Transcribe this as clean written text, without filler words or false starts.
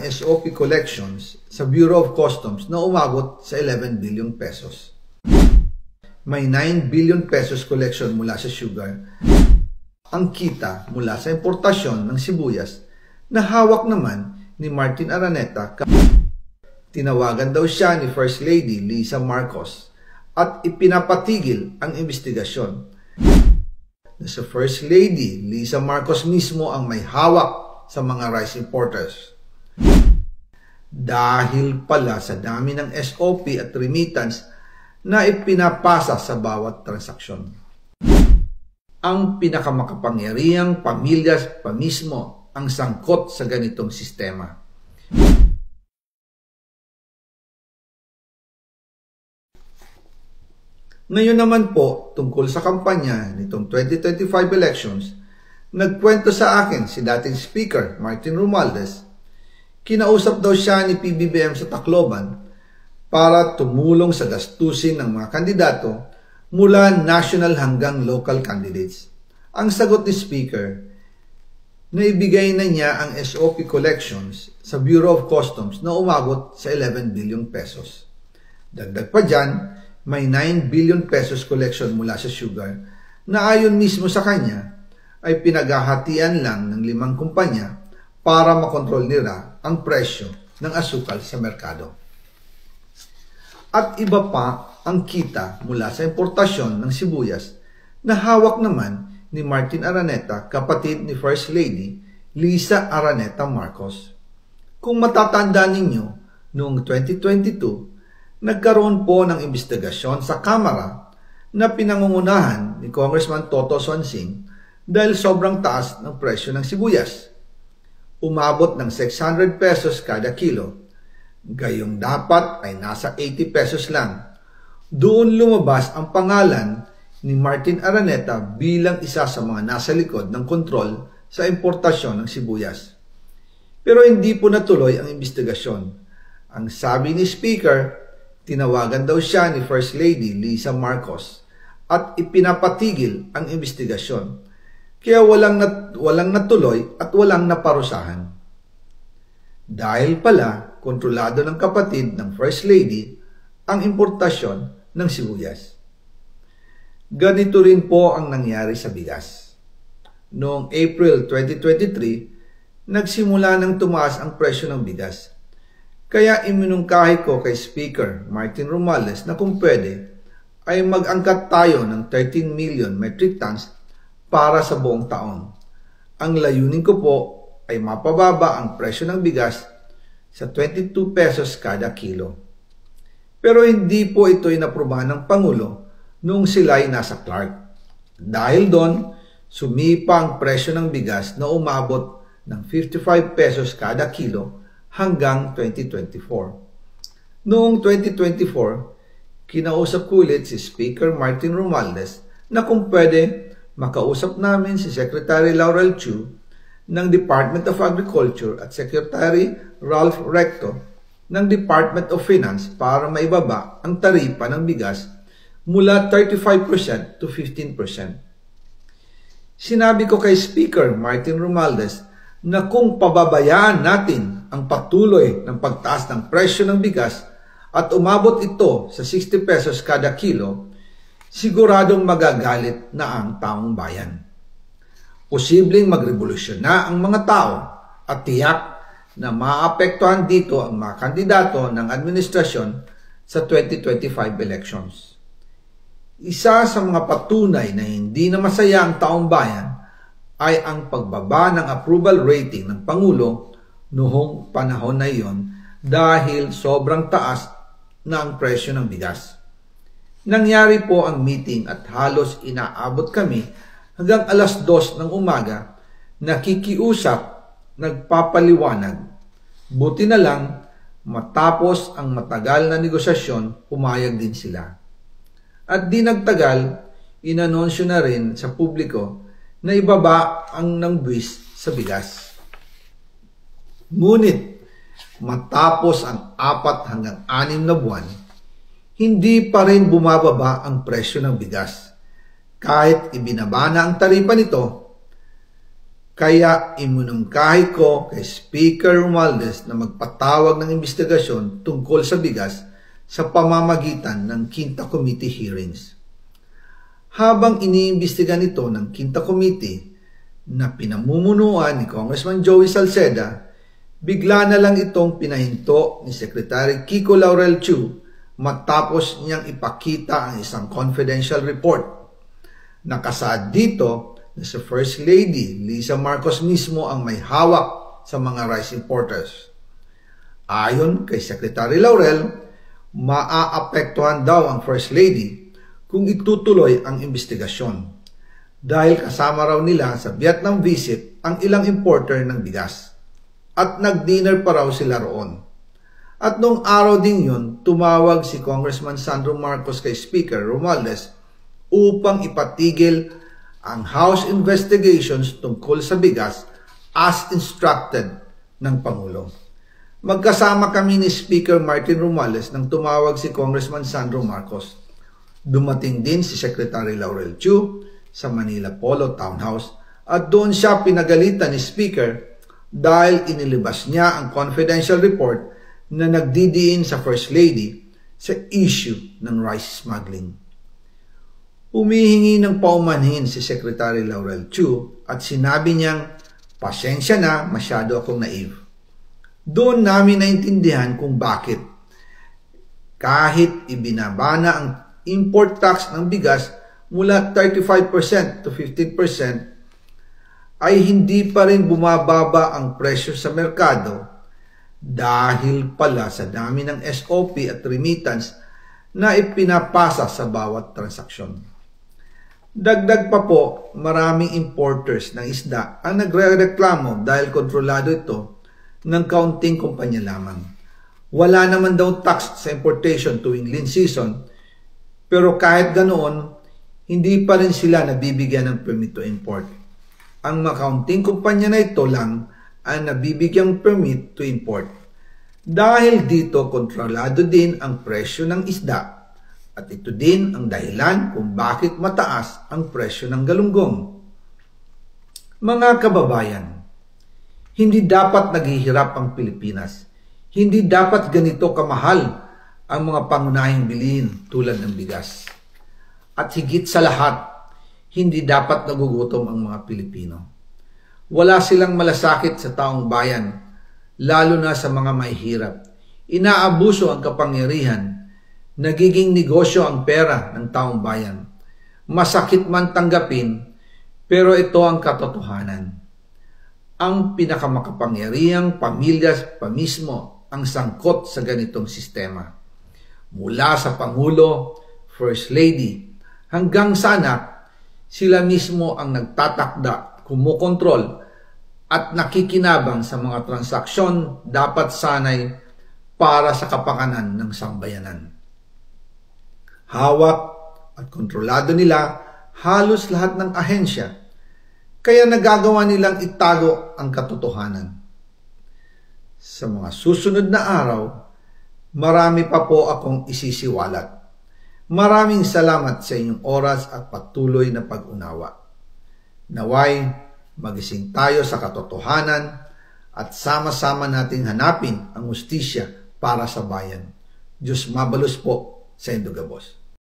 ng SOP collections sa Bureau of Customs na umabot sa 11 billion pesos. May 9 billion pesos collection mula sa sugar. Ang kita mula sa importasyon ng sibuyas na hawak naman ni Martin Araneta. Tinawagan daw siya ni First Lady Lisa Marcos at ipinapatigil ang investigasyon. Na sa First Lady Lisa Marcos mismo ang may hawak sa mga rice importers. Dahil pala sa dami ng SOP at remittance na ipinapasa sa bawat transaksyon. Ang pinakamakapangyarihang pamilya pa mismo ang sangkot sa ganitong sistema. Ngayon naman po, tungkol sa kampanya nitong 2025 elections, nagkwento sa akin si dating Speaker Martin Romualdez. Kinausap daw siya ni PBBM sa Tacloban para tumulong sa gastusin ng mga kandidato mula national hanggang local candidates. Ang sagot ni Speaker, naibigay na niya ang SOP collections sa Bureau of Customs na umabot sa 11 billion pesos. Dagdag pa dyan, may 9 billion pesos collection mula sa sugar na ayon mismo sa kanya ay pinaghahatian lang ng 5 kumpanya para makontrol nila ang presyo ng asukal sa merkado. At iba pa ang kita mula sa importasyon ng sibuyas na hawak naman ni Martin Araneta, kapatid ni First Lady Lisa Araneta Marcos. Kung matatanda ninyo, noong 2022, nagkaroon po ng investigasyon sa Kamara na pinangungunahan ni Congressman Toto Swansing dahil sobrang taas ng presyo ng sibuyas. Umabot ng 600 pesos kada kilo. Gayong dapat ay nasa 80 pesos lang. Doon lumabas ang pangalan ni Martin Araneta bilang isa sa mga nasa likod ng kontrol sa importasyon ng sibuyas. Pero hindi po natuloy ang investigasyon. Ang sabi ni Speaker, tinawagan daw siya ni First Lady Lisa Marcos at ipinapatigil ang investigasyon. Kaya walang natuloy at walang naparusahan. Dahil pala, kontrolado ng kapatid ng First Lady ang importasyon ng sibuyas. Ganito rin po ang nangyari sa bigas. Noong April 2023, nagsimula nang tumaas ang presyo ng bigas. Kaya iminungkahi ko kay Speaker Martin Romualdez na kung pwede ay mag-angkat tayo ng 13 million metric tons para sa buong taon. Ang layunin ko po ay mapababa ang presyo ng bigas sa 22 pesos kada kilo. Pero hindi po ito inaprubahan ng Pangulo noong sila ay nasa Clark. Dahil doon, sumipa ang presyo ng bigas na umabot ng 55 pesos kada kilo hanggang 2024. Noong 2024, kinausap ko ulit si Speaker Martin Romualdez na kung pwede makausap namin si Secretary Laurel Chu ng Department of Agriculture at Secretary Ralph Recto ng Department of Finance para maibaba ang taripa ng bigas mula 35% to 15%. Sinabi ko kay Speaker Martin Romualdez na kung pababayaan natin ang patuloy ng pagtaas ng presyo ng bigas at umabot ito sa 60 pesos kada kilo, siguradong magagalit na ang taong bayan. Posibleng magrevolusyon na ang mga tao at tiyak na maapektuhan dito ang mga kandidato ng administrasyon sa 2025 elections. Isa sa mga patunay na hindi na masaya ang taong bayan ay ang pagbaba ng approval rating ng Pangulo noong panahon na iyon dahil sobrang taas na ang presyo ng bigas. Nangyari po ang meeting at halos inaabot kami hanggang alas 2 ng umaga, nakikiusap, nagpapaliwanag. Buti na lang, matapos ang matagal na negosasyon, pumayag din sila. At di nagtagal, inanunsyo na rin sa publiko na ibaba ang ng buwis sa bigas. Ngunit, matapos ang 4 hanggang 6 na buwan, hindi pa rin bumababa ang presyo ng bigas. Kahit ibinaba na ang taripa nito, Kaya iminungkahi ko kay Speaker Romualdez na magpatawag ng investigasyon tungkol sa bigas sa pamamagitan ng Quinta Committee hearings. Habang iniimbestiga nito ng Quinta Committee na pinamumunuan ni Congressman Joey Salceda, bigla na lang itong pinahinto ni Secretary Kiko Laurel Chu matapos niyang ipakita ang isang confidential report. Nakasaad dito na si First Lady Lisa Marcos mismo ang may hawak sa mga rice importers. Ayon kay Secretary Laurel, maaapektuhan daw ang First Lady kung itutuloy ang investigasyon dahil kasama raw nila sa Vietnam visit ang ilang importer ng bigas at nag-dinner pa raw sila roon. At noong araw din yun, tumawag si Congressman Sandro Marcos kay Speaker Romualdez upang ipatigil ang House investigations tungkol sa bigas as instructed ng Pangulo. Magkasama kami ni Speaker Martin Romualdez nang tumawag si Congressman Sandro Marcos. Dumating din si Secretary Laurel Chu sa Manila Polo Townhouse at doon siya pinagalitan ni Speaker dahil inilabas niya ang confidential report na nagdidiin sa First Lady sa issue ng rice smuggling. Humihingi ng paumanhin si Secretary Laurel Chu at sinabi niyang, pasensya na, masyado akong naive. Doon namin naintindihan kung bakit. Kahit ibinabana ang import tax ng bigas mula 35% to 15%, ay hindi pa rin bumababa ang presyo sa merkado dahil pala sa dami ng SOP at remittance na ipinapasa sa bawat transaksyon. Dagdag pa po, maraming importers ng isda ang nagre-reklamo dahil kontrolado ito ng kaunting kumpanya lamang. Wala naman daw tax sa importation tuwing lean season, pero kahit ganoon, hindi pa rin sila nabibigyan ng permit to import. Ang makaunting kumpanya na ito lang ang nabibigyang permit to import. Dahil dito, kontrolado din ang presyo ng isda. At ito din ang dahilan kung bakit mataas ang presyo ng galunggong. Mga kababayan, hindi dapat naghihirap ang Pilipinas. Hindi dapat ganito kamahal ang mga pangunahing bilihin tulad ng bigas. At higit sa lahat, hindi dapat nagugutom ang mga Pilipino. Wala silang malasakit sa taong bayan, lalo na sa mga mahihirap. Inaabuso ang kapangyarihan. Nagiging negosyo ang pera ng taong bayan. Masakit man tanggapin, pero ito ang katotohanan. Ang pinakamakapangyarihang pamilya pa mismo ang sangkot sa ganitong sistema. Mula sa Pangulo, First Lady, hanggang sa anak, sila mismo ang nagtatakda, kumukontrol, at nakikinabang sa mga transaksyon dapat sanay para sa kapakanan ng sambayanan. Hawak at kontrolado nila halos lahat ng ahensya, kaya nagagawa nilang itago ang katotohanan. Sa mga susunod na araw, marami pa po akong isisiwalat. Maraming salamat sa inyong oras at patuloy na pag-unawa. Naway, magising tayo sa katotohanan at sama-sama nating hanapin ang hustisya para sa bayan. Diyos mabalos po sa Indogabos.